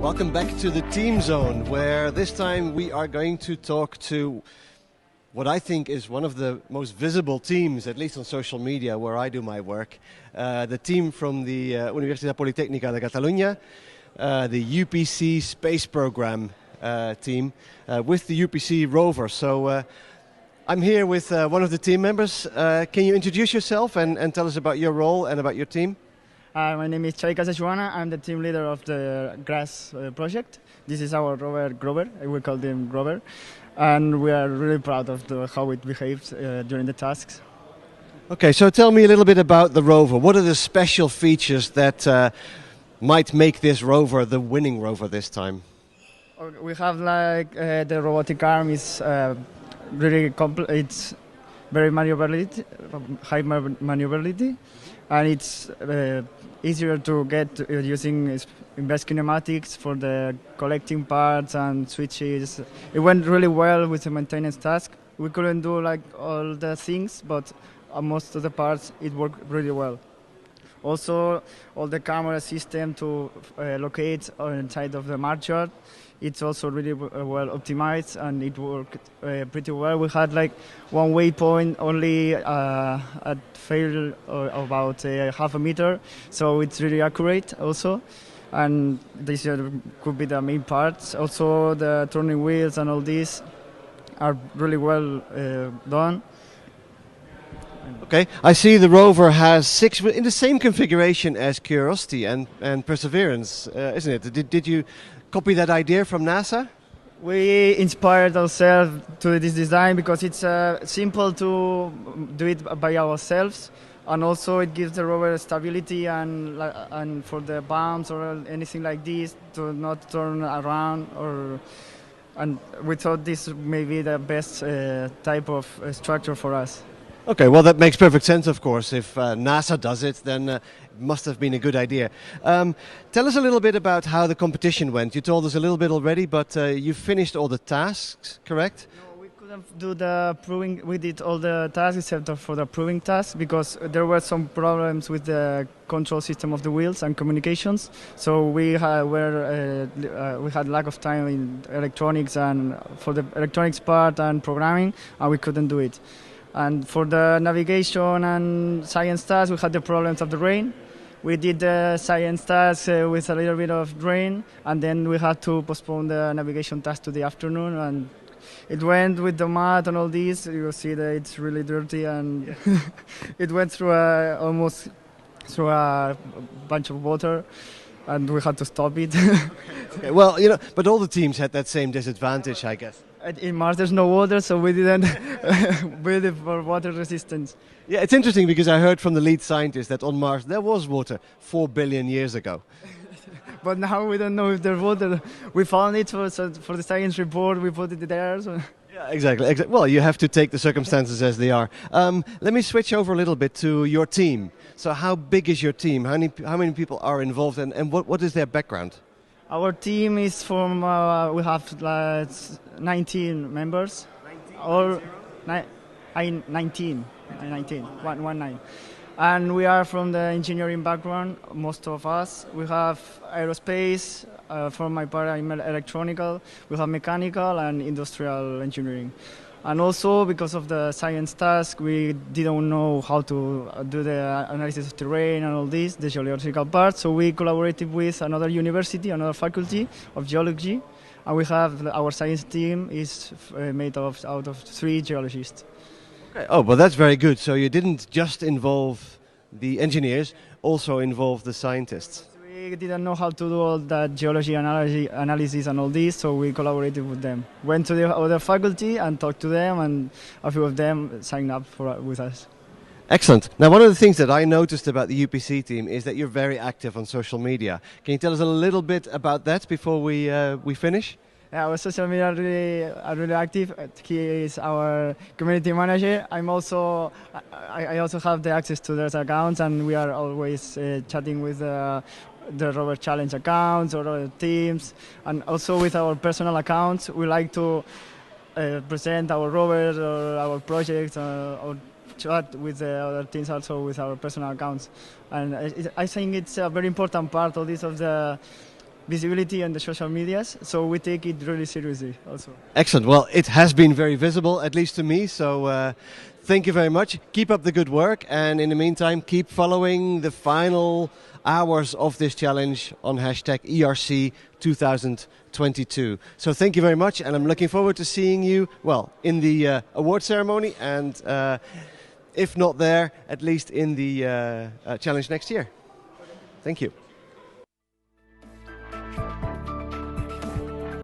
Welcome back to the Team Zone, where this time we are going to talk to what I think is one of the most visible teams, at least on social media, where I do my work. The team from the Universitat Politècnica de Catalunya, the UPCSpaceProgram team, with the UPC rover. So I'm here with one of the team members. Can you introduce yourself and tell us about your role and about your team? My name is Chay Casajuana. I'm the team leader of the GRASS project. This is our rover, Grover. We call him Grover. And we are really proud of how it behaves during the tasks. Okay, so tell me a little bit about the rover. What are the special features that might make this rover the winning rover this time? We have the robotic arm is really it's very maneuverability, high maneuverability, and it's easier to get using invest kinematics for the collecting parts and switches. It went really well with the maintenance task. We couldn't do all the things, but most of the parts it worked really well. Also, all the camera system to locate inside of the martian, it's also really well optimized, and it worked pretty well. We had one waypoint only at fail about half a meter, so it's really accurate also. And this could be the main parts. Also, the turning wheels and all these are really well done. Okay, I see the rover has 6 in the same configuration as Curiosity and Perseverance, isn't it? Did you copy that idea from NASA? We inspired ourselves to this design because it's simple to do it by ourselves, and also it gives the rover stability and for the bumps or anything like this to not turn around. And we thought this may be the best type of structure for us. Okay, well that makes perfect sense, of course. If NASA does it, then it must have been a good idea. Tell us a little bit about how the competition went. You told us a little bit already, but you finished all the tasks, correct? No, we couldn't do the proving. We did all the tasks except for the proving task because there were some problems with the control system of the wheels and communications. So we had lack of time in electronics and for the electronics part and programming, and we couldn't do it. And for the navigation and science tasks, we had the problems of the rain. We did the science tasks with a little bit of rain, and then we had to postpone the navigation task to the afternoon. And it went with the mud and all this. You see that it's really dirty, and it went through almost through a bunch of water, and we had to stop it. Okay, well, but all the teams had that same disadvantage, I guess. In Mars there's no water, so we didn't build it for water resistance. Yeah, it's interesting because I heard from the lead scientist that on Mars there was water 4 billion years ago. But now we don't know if there's water. We found it for the science report, we put it there. So. Yeah, exactly. Well, you have to take the circumstances as they are. Let me switch over a little bit to your team. So how big is your team? How many people are involved, and what is their background? Our team is from, we have 19 members. 19. 19. And we are from the engineering background, most of us. We have aerospace, from my part I'm electronical. We have mechanical and industrial engineering. And also, because of the science task, we didn't know how to do the analysis of terrain and all this, the geological part. So we collaborated with another university, another faculty of geology. And we have our science team is made out of 3 geologists. Okay. Oh, well, that's very good. So you didn't just involve the engineers, also involve the scientists. We didn't know how to do all that geology analysis and all this, so we collaborated with them. Went to the other faculty and talked to them, and a few of them signed up with us. Excellent. Now, one of the things that I noticed about the UPC team is that you're very active on social media. Can you tell us a little bit about that before we finish? Yeah, our social media are really active. He is our community manager. I also have the access to those accounts, and we are always chatting with the Rover Challenge accounts or other teams, and also with our personal accounts. We like to present our rovers or our projects or chat with the other teams also with our personal accounts. And I think it's a very important part of this, of the visibility on the social medias, so we take it really seriously also. Excellent. Well, it has been very visible, at least to me, so thank you very much. Keep up the good work, and in the meantime, keep following the final hours of this challenge on hashtag ERC 2022. So thank you very much, and I'm looking forward to seeing you, well, in the award ceremony, and if not there, at least in the challenge next year. Thank you.